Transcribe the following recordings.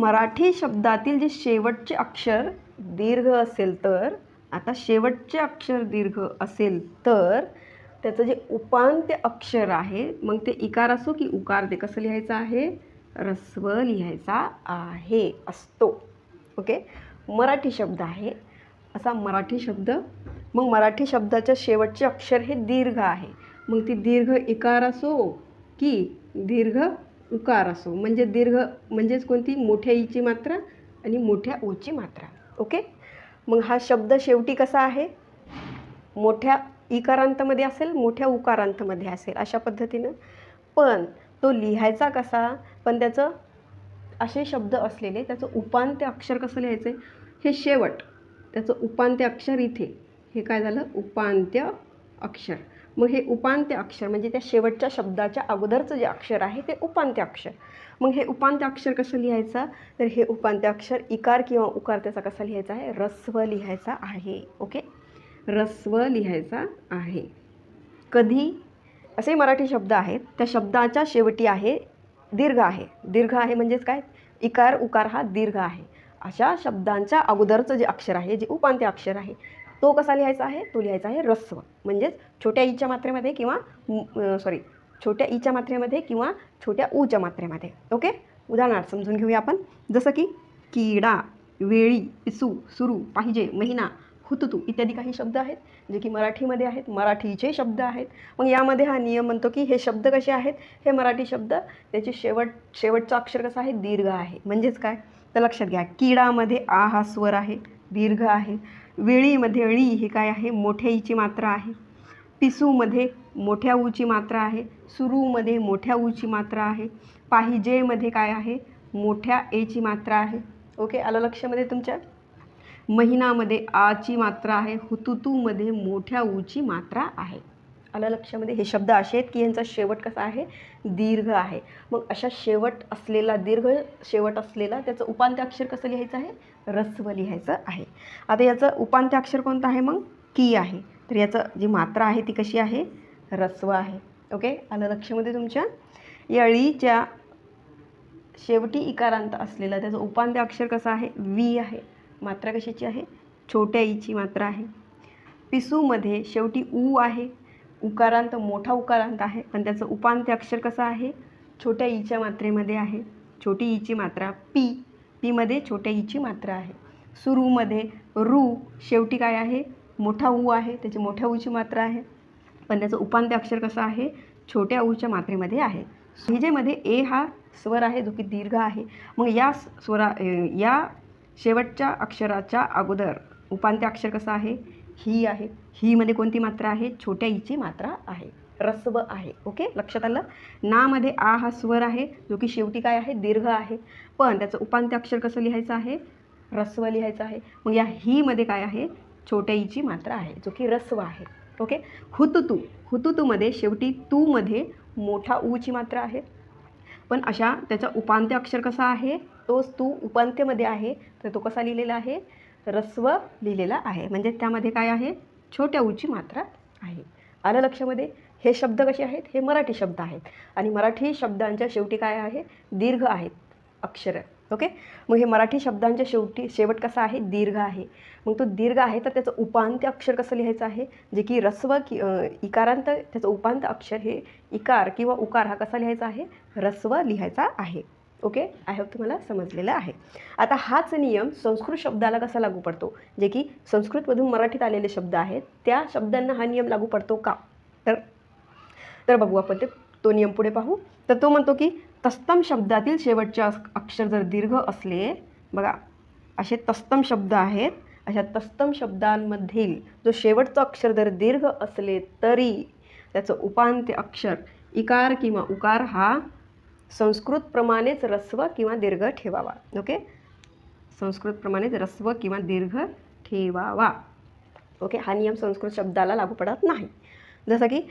मराठी शब्दातील जे शेवटचे अक्षर दीर्घ असेल तर, आता शेवटचे अक्षर दीर्घ असेल तर त्याचं जे उपांत्य अक्षर आहे, मग ते इकार असो की उकार, ते कसं लिहायचं आहे? ऱ्हस्व लिहायचा आहे, असतो. ओके, मराठी शब्द आहे असा मराठी शब्द. मग मराठी शब्दाच्या शेवटचे अक्षर हे दीर्घ आहे, मग ती दीर्घ इकार असो की दीर्घ उकार असो, म्हणजे दीर्घ म्हणजेच कोणती? मोठ्या ईची मात्रा आणि मोठ्या ऊची मात्रा. ओके, मग हा शब्द शेवटी कसा आहे? मोठ्या इकारांतमध्ये असेल, मोठ्या उकारांतमध्ये असेल, अशा पद्धतीनं. पण तो लिहायचा कसा? पण त्याचं असे शब्द असलेले त्याचं उपांत्य अक्षर कसं लिहायचं आहे? हे शेवट, त्याचं उपांत्य अक्षर इथे, हे काय झालं? उपांत्य अक्षर. मग हे उपांत्य अक्षर म्हणजे त्या शेवटच्या शब्दाच्या अगोदरचं जे अक्षर आहे ते उपांत्य अक्षर. मग हे उपांत्य अक्षर कसं लिहायचं? तर हे उपांत्य अक्षर इकार किंवा उकार त्याचा कसा लिहायचा आहे? ऱ्हस्व लिहायचा आहे. ओके, ऱ्हस्व लिहायचा आहे. कधी? असे मराठी शब्द आहेत त्या शब्दाच्या शेवटी आहे दीर्घ आहे. दीर्घ आहे म्हणजेच काय? इकार उकार हा दीर्घ आहे. अशा शब्दांच्या अगोदरचं जे अक्षर आहे, जे उपांत्य अक्षर आहे, तो कसा लिहायचा आहे? तो लिहायचा आहे ऱ्हस्व, म्हणजेच छोट्या ईच्या मात्रेमध्ये किंवा छोट्या ईच्या मात्रेमध्ये किंवा छोट्या ऊच्या मात्रेमध्ये. ओके, उदाहरणार्थ समजून घेऊया आपण. जसं की किडा, वेळी, पिसू, सुरू, पाहिजे, महिना, हुतुतू इत्यादी काही शब्द आहेत जे की मराठीमध्ये आहेत, मराठीचे शब्द आहेत. मग यामध्ये हा नियम म्हणतो की हे शब्द कसे आहेत? हे मराठी शब्द त्याचे शेवटचं अक्षर कसं आहे? दीर्घ आहे. म्हणजेच काय? तर लक्षात घ्या, किडामध्ये आ हा स्वर आहे, दीर्घ आहे. वेळीमध्ये ळी हे काय आहे? मोठ्या ईची मात्रा आहे. पिसूमध्ये मोठ्या ऊची मात्रा आहे. सुरूमध्ये मोठ्या ऊची मात्रा आहे. पाहिजेमध्ये काय आहे? मोठ्या एची मात्रा आहे. ओके, आलं लक्षामध्ये तुमच्या? महिनामध्ये आची मात्रा आहे. हुतुतूमध्ये मोठ्या ऊची मात्रा आहे. आलं लक्षामध्ये? हे शब्द असे आहेत की यांचा शेवट कसा आहे? दीर्घ आहे. मग अशा शेवट असलेला, दीर्घ शेवट असलेला त्याचं उपांत्य अक्षर कसं लिहायचं आहे? ऱ्हस्व लिहायचं आहे. आता याचं उपांत्य अक्षर कोणतं आहे? मग की आहे. तर याचं जी मात्रा आहे ती कशी आहे? ऱ्हस्व आहे. ओके, आलं लक्षामध्ये तुमच्या? या ळीच्या शेवटी इकारांत असलेला त्याचं उपांत्य अक्षर कसं आहे? वी आहे. मात्रा कशाची आहे? छोट्या ईची मात्रा आहे. पिसूमध्ये शेवटी ऊ आहे. उकारांत मोठा उकारांत आहे, पण त्याचं उपांत्य अक्षर कसं आहे? छोट्या ईच्या मात्रेमध्ये आहे. छोटी ईची मात्रा पी, पीमध्ये छोट्या ईची मात्रा आहे. सुरूमध्ये रू, शेवटी काय आहे? मोठा ऊ आहे, त्याची मोठ्या ऊची मात्रा आहे, पण त्याचं उपांत्य अक्षर कसं आहे? छोट्या ऊच्या मात्रेमध्ये आहे. हिजेमध्ये ए हा स्वर आहे जो की दीर्घ आहे. मग या शेवटच्या अक्षराच्या अगोदर उपांत्य अक्षर कसं आहे? ही आहे. ही मध्ये कोणती मात्रा आहे? छोट्या ईची मात्रा आहे, ऱ्हस्व आहे. ओके, लक्षात आलं? नामध्ये आ हा स्वर आहे जो की शेवटी काय आहे? दीर्घ आहे, पण त्याचं उपांत्य अक्षर कसं लिहायचं आहे? ऱ्हस्व लिहायचं आहे. मग या ही मध्ये काय आहे? छोट्या ईची मात्रा आहे जो की ऱ्हस्व आहे. ओके, हुतुतू, हुतुतूमध्ये शेवटी तू मध्ये मोठा ऊची मात्रा आहे, पण अशा त्याचा उपांत्य अक्षर कसा आहे? तोच तू उपांत्यमध्ये आहे, तर तो कसा लिहिलेला आहे? ऱ्हस्व लिहिलेला आहे. म्हणजे त्यामध्ये काय आहे? छोट्या ऊची मात्रा आहे. आलं लक्षामध्ये? हे शब्द कसे आहेत? हे मराठी शब्द आहेत आणि मराठी शब्दांच्या शेवटी काय आहे? दीर्घ आहेत अक्षर. ओके, मग हे मराठी शब्दांच्या शेवट कसा आहे? दीर्घ आहे. मग तो दीर्घ आहे तर त्याचं उपांत्य अक्षर कसं लिहायचं आहे? जे की ऱ्हस्व इकारांत, त्याचं उपांत्य अक्षर हे इकार किंवा उकार हा कसा लिहायचा आहे? ऱ्हस्व लिहायचा आहे. ओके, आय होप तुम्हाला समजलेलं आहे. आता हाच नियम संस्कृत शब्दाला कसा लागू पडतो? जे की संस्कृतमधून मराठीत आलेले शब्द आहेत, त्या शब्दांना हा नियम लागू पडतो का? तर बघू आपण तो नियम पुढे पाहू. तर तो म्हणतो की तस्तम शब्दातील शेवटचे अक्षर जर दीर्घ असले, बघा असे तस्तम शब्द आहेत, अशा तस्तम शब्दांमधील जो शेवटचं अक्षर जर दीर्घ असले तरी त्याचं उपांत्य अक्षर इकार किंवा उकार हा संस्कृतप्रमाणेच ऱ्हस्व किंवा दीर्घ ठेवावा. ओके, संस्कृतप्रमाणेच ऱ्हस्व किंवा दीर्घ ठेवावा. ओके, हा नियम संस्कृत शब्दाला लागू पडत नाही. जसं की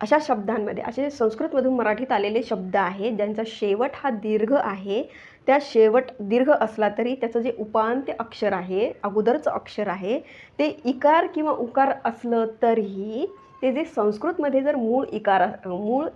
अशा शब्दांमध्ये असे संस्कृतमधून मराठीत आलेले शब्द आहेत ज्यांचा शेवट हा दीर्घ आहे, त्या शेवट दीर्घ असला तरी त्याचं जे उपांत्य अक्षर आहे, अगोदरचं अक्षर आहे, ते इकार किंवा उकार असलं तरीही ते जे संस्कृतमध्ये जर मूळ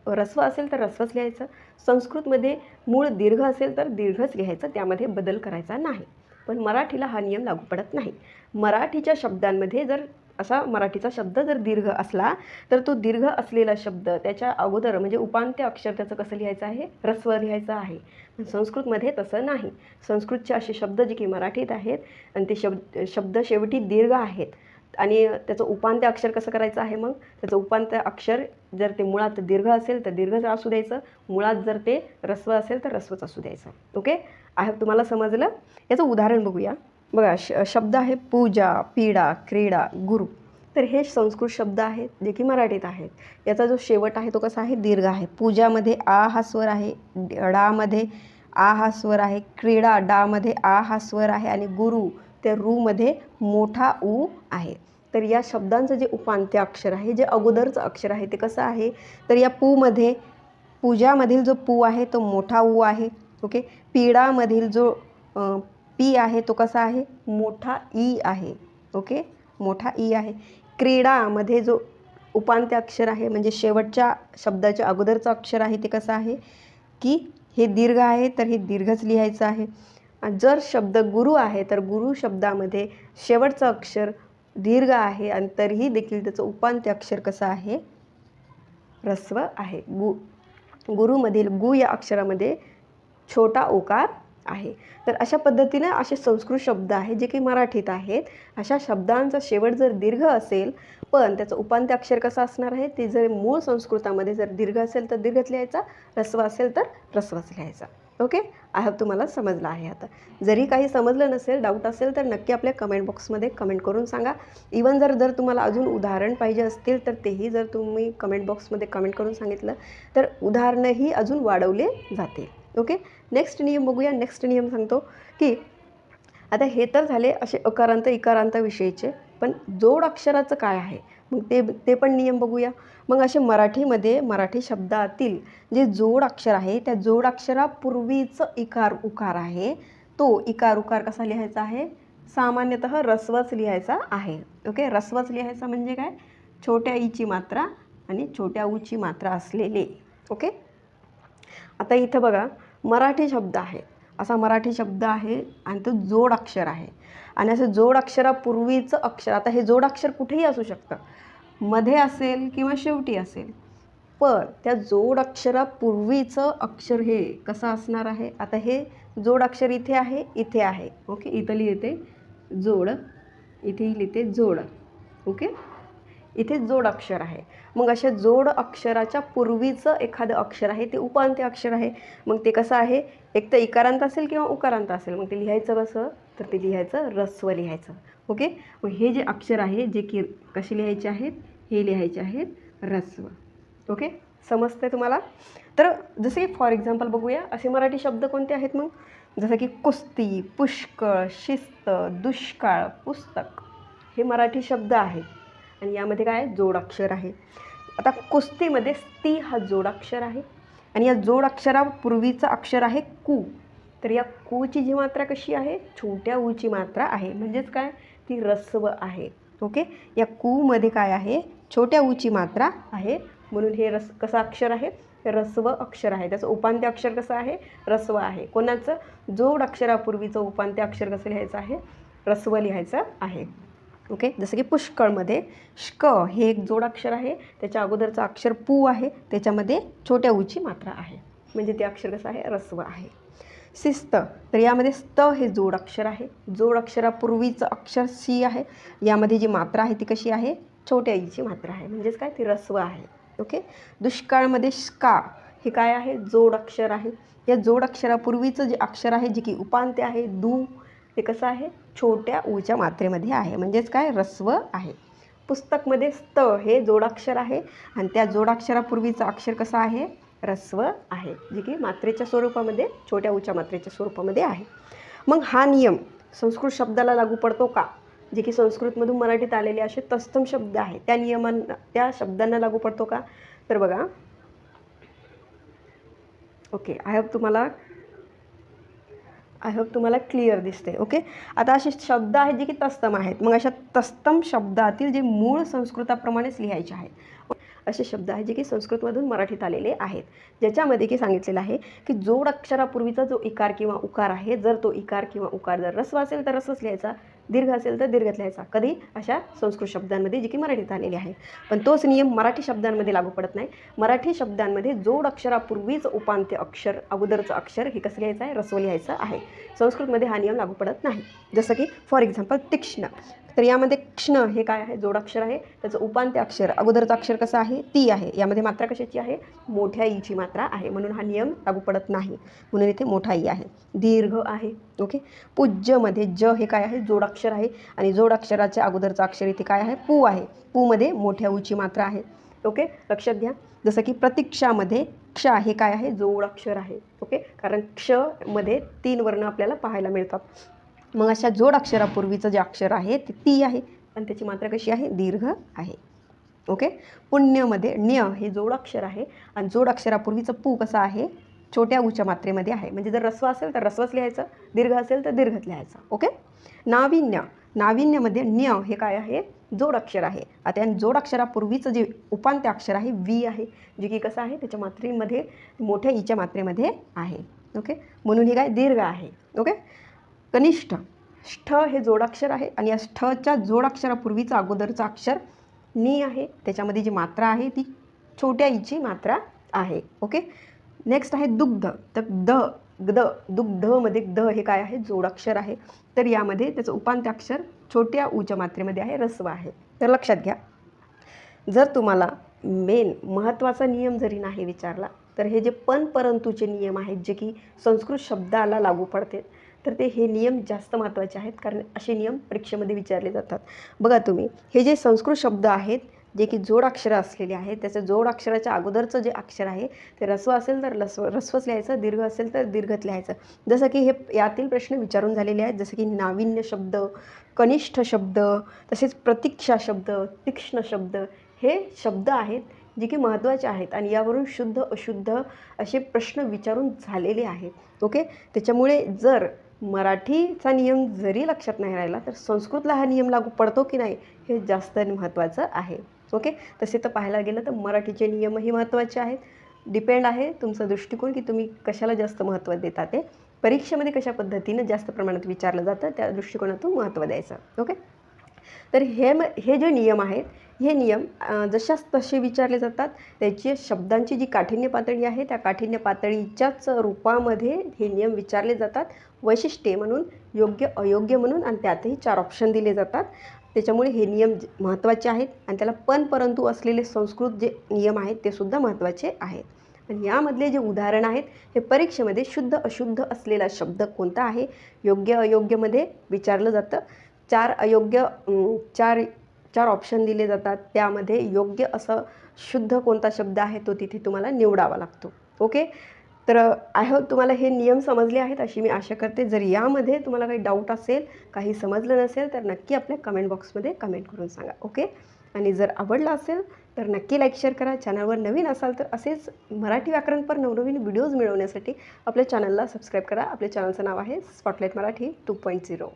ऱ्हस्व असेल तर ऱ्हस्वच लिहायचं. संस्कृतमध्ये मूळ दीर्घ असेल तर दीर्घच लिहायचं, त्यामध्ये बदल करायचा नाही. पण मराठीला हा नियम लागू पडत नाही. मराठीच्या शब्दांमध्ये जर असा मराठीचा शब्द जर दीर्घ असला तर तो दीर्घ असलेला शब्द त्याच्या अगोदर म्हणजे उपांत्य अक्षर त्याचं कसं लिहायचं आहे, ऱ्हस्व लिहायचं आहे. पण संस्कृतमध्ये तसं नाही. संस्कृतचे असे शब्द जे की मराठीत आहेत आणि ते शब्द शेवटी दीर्घ आहेत आणि त्याचं उपांत्य अक्षर कसं करायचं आहे, मग त्याचं उपांत्य अक्षर जर ते मुळात दीर्घ असेल तर दीर्घच असू द्यायचं, मुळात जर ते ऱ्हस्व असेल तर ऱ्हस्वच असू द्यायचं. ओके, आहे तुम्हाला समजलं. याचं उदाहरण बघूया. बघा, शब्द आहे पूजा, पीडा, क्रीडा, गुरु. तर हे संस्कृत शब्द आहेत जे की मराठीत आहेत. याचा जो शेवट आहे तो कसा आहे, दीर्घ आहे. पूजामध्ये आ हा स्वर आहे, डामध्ये आ हा स्वर आहे, क्रीडा डामध्ये आ हा स्वर आहे आणि गुरु त्या रूमध्ये मोठा ऊ आहे. तर या शब्दांचं जे उपांत्य अक्षर आहे, जे अगोदरचं अक्षर आहे ते कसं आहे, तर या पूमध्ये पूजामधील जो पू आहे तो मोठा ऊ आहे. ओके, पीडामधील जो पी आहे तो कसा आहे, मोठा ई आहे. ओके, मोठा ई आहे. क्रीडामध्ये जो उपांत्य अक्षर आहे म्हणजे शेवटच्या शब्दाच्या अगोदरचं अक्षर आहे ते कसं आहे की हे दीर्घ आहे, तर हे दीर्घच लिहायचं आहे. जर शब्द गुरु आहे तर गुरु शब्दामध्ये शेवटचं अक्षर दीर्घ आहे आणि तरीही देखील त्याचं उपांत्य अक्षर कसं आहे, ऱ्हस्व आहे. गुरुमधील गु या अक्षरामध्ये छोटा ओकार आहे. तर अशा पद्धतीने असे संस्कृत शब्द आहेत जे की मराठीत आहेत. अशा शब्दांचा शेवट जर दीर्घ असेल पण त्याचं उपांत्य अक्षर कसं असणार आहे, ते जर मूळ संस्कृतामध्ये जर दीर्घ असेल तर दीर्घच लिहायचा, ऱ्हस्व असेल तर ऱ्हस्वच लिहायचा. ओके, आय होप तुम्हाला समजलं आहे. आता जरी काही समजलं नसेल, डाऊट असेल तर नक्की आपल्या कमेंट बॉक्समध्ये कमेंट करून सांगा. इवन जर तुम्हाला अजून उदाहरण पाहिजे असतील तर तेही जर तुम्ही कमेंट बॉक्समध्ये कमेंट करून सांगितलं तर उदाहरणंही अजून वाढवले जातील. ओके, नेक्स्ट नियम बघूया. नेक्स्ट नियम सांगतो की आता हे तर झाले असे अकारांत इकारांत विषयीचे, पण जोड अक्षराचं काय आहे मग ते पण नियम बघूया. मग असे मराठीमध्ये मराठी शब्दातील जे जोड अक्षर आहे त्या जोड अक्षरापूर्वीचं इकार उकार आहे, तो इकार उकार कसा लिहायचा आहे, सामान्यतः ऱ्हस्वच लिहायचा आहे. ओके, ऱ्हस्वच लिहायचा म्हणजे काय, छोट्या ईची मात्रा आणि छोट्या ऊची मात्रा असलेले. ओके, आता इथं बघा मराठी शब्द आहे, असा मराठी शब्द आहे आणि तो जोड अक्षर आहे आणि असं जोड अक्षरापूर्वीचं अक्षर, आता हे जोड अक्षर कुठेही असू शकतं, मध्ये असेल किंवा शेवटी असेल, पण त्या जोड अक्षरापूर्वीचं अक्षर हे कसं असणार आहे. आता हे जोड अक्षर इथे आहे, इथे आहे. ओके, इथं लिहिते जोड, इथेही लिहिते जोड. ओके, इथे जोड अक्षर आहे. मग अशा जोड अक्षराच्या पूर्वीचं एखादं अक्षर आहे ते उपांत्य अक्षर आहे. मग ते कसं आहे, एक तर इकारांत असेल किंवा उकारांत असेल, मग ते लिहायचं कसं, तर ते लिहायचं ऱ्हस्व लिहायचं. ओके, मग हे जे अक्षर आहे जे की कसे लिहायचे आहेत, हे लिहायचे आहेत ऱ्हस्व. ओके, समजतंय तुम्हाला. तर जसे की फॉर एक्झाम्पल बघूया असे मराठी शब्द कोणते आहेत मग, जसं की कुस्ती, पुष्कळ, शिस्त, दुष्काळ, पुस्तक, हे मराठी शब्द आहेत आणि यामध्ये काय जोडाक्षर आहे. आता कुस्तीमध्ये स्ती हा जोडाक्षर आहे आणि या जोडाक्षरापूर्वीचं अक्षर आहे कू. तर या कूची जी मात्रा कशी आहे, छोट्या ऊची मात्रा आहे, म्हणजेच काय, ती ऱ्हस्व आहे. ओके, या कूमध्ये काय आहे, छोट्या ऊची मात्रा आहे, म्हणून हे कसं अक्षर आहे, ऱ्हस्व अक्षर आहे. त्याचं उपांत्य अक्षर कसं आहे, ऱ्हस्व आहे. कोणाचं, जोड अक्षरापूर्वीचं उपांत्य अक्षर कसं लिहायचं आहे, ऱ्हस्व लिहायचं आहे. ओके, जसं की पुष्कळमध्ये श्क हे एक जोडाक्षर आहे, त्याच्या अगोदरचं अक्षर पू आहे, त्याच्यामध्ये छोट्या ऊची मात्रा आहे, म्हणजे ते अक्षर कसं आहे, ऱ्हस्व आहे. शिस्त, तर यामध्ये स्त हे जोडाक्षर आहे, जोड अक्षरापूर्वीचं अक्षर सी आहे, यामध्ये जी मात्रा आहे ती कशी आहे, छोट्या ईची मात्रा आहे, म्हणजेच काय, ती ऱ्हस्व आहे. ओके, दुष्काळमध्ये श्का हे काय आहे, जोड अक्षर आहे. या जोड अक्षरापूर्वीचं जे अक्षर आहे जे की उपांत्य आहे दू, ते कसं आहे, छोट्या ऊच्या मात्रेमध्ये आहे, म्हणजेच काय, ऱ्हस्व आहे. पुस्तकमध्ये स्त हे जोडाक्षर आहे आणि त्या जोडाक्षरापूर्वीचं अक्षर कसं आहे, ऱ्हस्व आहे, जे की मात्रेच्या स्वरूपामध्ये, छोट्या ऊच्या मात्रेच्या स्वरूपामध्ये आहे. मग हा नियम संस्कृत शब्दाला लागू पडतो का, जे की संस्कृतमधून मराठीत आलेले असे तत्सम शब्द आहेत त्या नियमांना, त्या शब्दांना लागू पडतो का, तर बघा. ओके, आय होप तुम्हाला क्लिअर दिसते. ओके, आता असे शब्द आहेत जे की तत्सम आहेत, मग अशा तत्सम शब्दातील जे मूळ संस्कृताप्रमाणेच लिहायचे आहेत. असे शब्द आहेत जे की संस्कृतमधून मराठीत आलेले आहेत, ज्याच्यामध्ये की सांगितलेलं आहे की जोड अक्षरापूर्वीचा जो इकार किंवा उकार आहे, जर तो इकार किंवा उकार जर ऱ्हस्व असेल तर ऱ्हस्वच लिहायचा, दीर्घ असेल तर दीर्घच लिहायचा. कधी? अशा संस्कृत शब्दांमध्ये जे की मराठीत आलेले आहे. पण तोच नियम मराठी शब्दांमध्ये लागू पडत नाही. मराठी शब्दांमध्ये जोड अक्षरापूर्वीच उपांत्य अक्षर, अगोदरचं अक्षर हे कसं लिहायचं आहे? ऱ्हस्व लिहायचं आहे. संस्कृतमध्ये हा नियम लागू पडत नाही. जसं की फॉर एक्झाम्पल तीक्ष्ण, तर यामध्ये क्ष्ण हे काय आहे? जोडाक्षर आहे. त्याचं उपांत्य अक्षर, अगोदरचं अक्षर कसं आहे? ती आहे. यामध्ये मात्रा कशाची आहे? मोठ्या ईची मात्रा आहे, म्हणून हा नियम लागू पडत नाही. म्हणून इथे मोठा ई आहे. दीर्घ आहे. ओके. पूज्यमध्ये ज हे काय आहे? जोडाक्षर आहे आणि जोडाक्षराच्या अगोदरचं अक्षर इथे काय आहे? पू आहे. पूमध्ये मोठ्या ऊची मात्रा आहे. ओके, लक्षात घ्या. जसं की प्रतीक्षामध्ये क्ष हे काय आहे? जोडाक्षर आहे. ओके, कारण क्ष मध्ये 3 वर्ण आपल्याला पाहायला मिळतात. मग अशा जोड अक्षरापूर्वीचं जे अक्षर आहे ते ती आहे आणि त्याची मात्रा कशी आहे? दीर्घ आहे. ओके. पुण्यमध्ये ण्य हे जोडाक्षर आहे आणि जोडाक्षरापूर्वीचं पू कसं आहे? छोट्या उच्च मात्रेमध्ये आहे. म्हणजे जर ऱ्हस्व असेल तर ऱ्हस्वच लिहायचं, दीर्घ असेल तर दीर्घच लिहायचं. ओके. नाविन्य, नाविन्यमध्ये ण्य हे काय आहे? जोडाक्षर आहे. आता या जोडाक्षरापूर्वीचं जे उपांत्य अक्षर आहे वी आहे, जे की कसं आहे? त्याच्या मात्रेमध्ये मोठ्या ईच्या मात्रेमध्ये आहे. ओके, म्हणून हे काय? दीर्घ आहे. ओके. कनिष्ठ, ष्ठ हे जोडाक्षर आहे आणि या ष्ठच्या जोडाक्षरापूर्वीचं अगोदरचं अक्षर नी आहे. त्याच्यामध्ये जी मात्रा आहे ती छोट्या ईची मात्रा आहे. ओके. नेक्स्ट आहे दुग्ध, तर द द दुग्धमध्ये द हे काय आहे? जोडाक्षर आहे. तर यामध्ये त्याचं उपांत्य अक्षर छोट्या ऊच्या मात्रेमध्ये आहे, ऱ्हस्व आहे. तर लक्षात घ्या, जर तुम्हाला मेन महत्त्वाचा नियम जरी नाही विचारला तर हे जे पण परंतुचे नियम आहेत जे की संस्कृत शब्दाला लागू पडते, तर ते हे नियम जास्त महत्त्वाचे आहेत, कारण असे नियम परीक्षेमध्ये विचारले जातात. बघा तुम्ही, हे जे संस्कृत शब्द आहेत जे की जोडाक्षरं असलेले आहेत, त्याचं जोडाक्षराच्या अगोदरचं जे अक्षर आहे ते ऱ्हस्व असेल तर ऱ्हस्वच लिहायचं, दीर्घ असेल तर दीर्घच लिहायचं. जसं की हे यातील प्रश्न विचारून झालेले आहेत, जसं की नाविन्य शब्द, कनिष्ठ शब्द, तसेच प्रतीक्षा शब्द, तीक्ष्ण शब्द, हे शब्द आहेत जे की महत्त्वाचे आहेत आणि यावरून शुद्ध अशुद्ध असे प्रश्न विचारून झालेले आहेत. ओके. त्याच्यामुळे जर मराठीचा नियम जरी लक्षात नाही राहिला तर संस्कृतला हा नियम लागू पडतो की नाही हे जास्त महत्त्वाचं आहे. ओके. तसे तर पाहायला गेलं तर मराठीचे नियमही महत्त्वाचे आहेत. डिपेंड आहे तुमचा दृष्टिकोन की तुम्ही कशाला जास्त महत्त्व देता, ते परीक्षेमध्ये कशा पद्धतीनं जास्त प्रमाणात विचारलं जातं त्या दृष्टिकोनातून महत्त्व द्यायचं. ओके. तर हे जे नियम आहेत, हे नियम जशाच तसे विचारले जातात. त्याची शब्दांची जी काठिण्य पातळी आहे त्या काठिण्य पातळीच्याच रूपामध्ये हे नियम विचारले जातात. वैशिष्ट्ये म्हणून, योग्य अयोग्य म्हणून, आणि त्यातही 4 ऑप्शन दिले जातात. त्याच्यामुळे हे नियम महत्त्वाचे आहेत आणि त्याला पण परंतु असलेले संस्कृत जे नियम आहेत ते सुद्धा महत्त्वाचे आहेत. आणि यामधले जे उदाहरण आहेत हे परीक्षेमध्ये शुद्ध अशुद्ध असलेला शब्द कोणता आहे, योग्य अयोग्यमध्ये विचारलं जातं. 4 अयोग्य 4 ऑप्शन दिले जातात. त्यामध्ये योग्य असं शुद्ध कोणता शब्द आहे तो तिथे तुम्हाला निवडावा लागतो. ओके. तर आय होप तुम्हाला हे नियम समजले आहेत अशी मी आशा करते. जर यामध्ये तुम्हाला काही डाऊट असेल, काही समजलं नसेल तर नक्की आपल्या कमेंट बॉक्समध्ये कमेंट करून सांगा. ओके. आणि जर आवडलं असेल तर नक्की लाईक शेअर करा. चॅनलवर नवीन असाल तर असेच मराठी व्याकरणपर नवनवीन व्हिडिओज मिळवण्यासाठी आपल्या चॅनलला सबस्क्राईब करा. आपल्या चॅनलचं नाव आहे स्पॉटलाईट मराठी 2.0.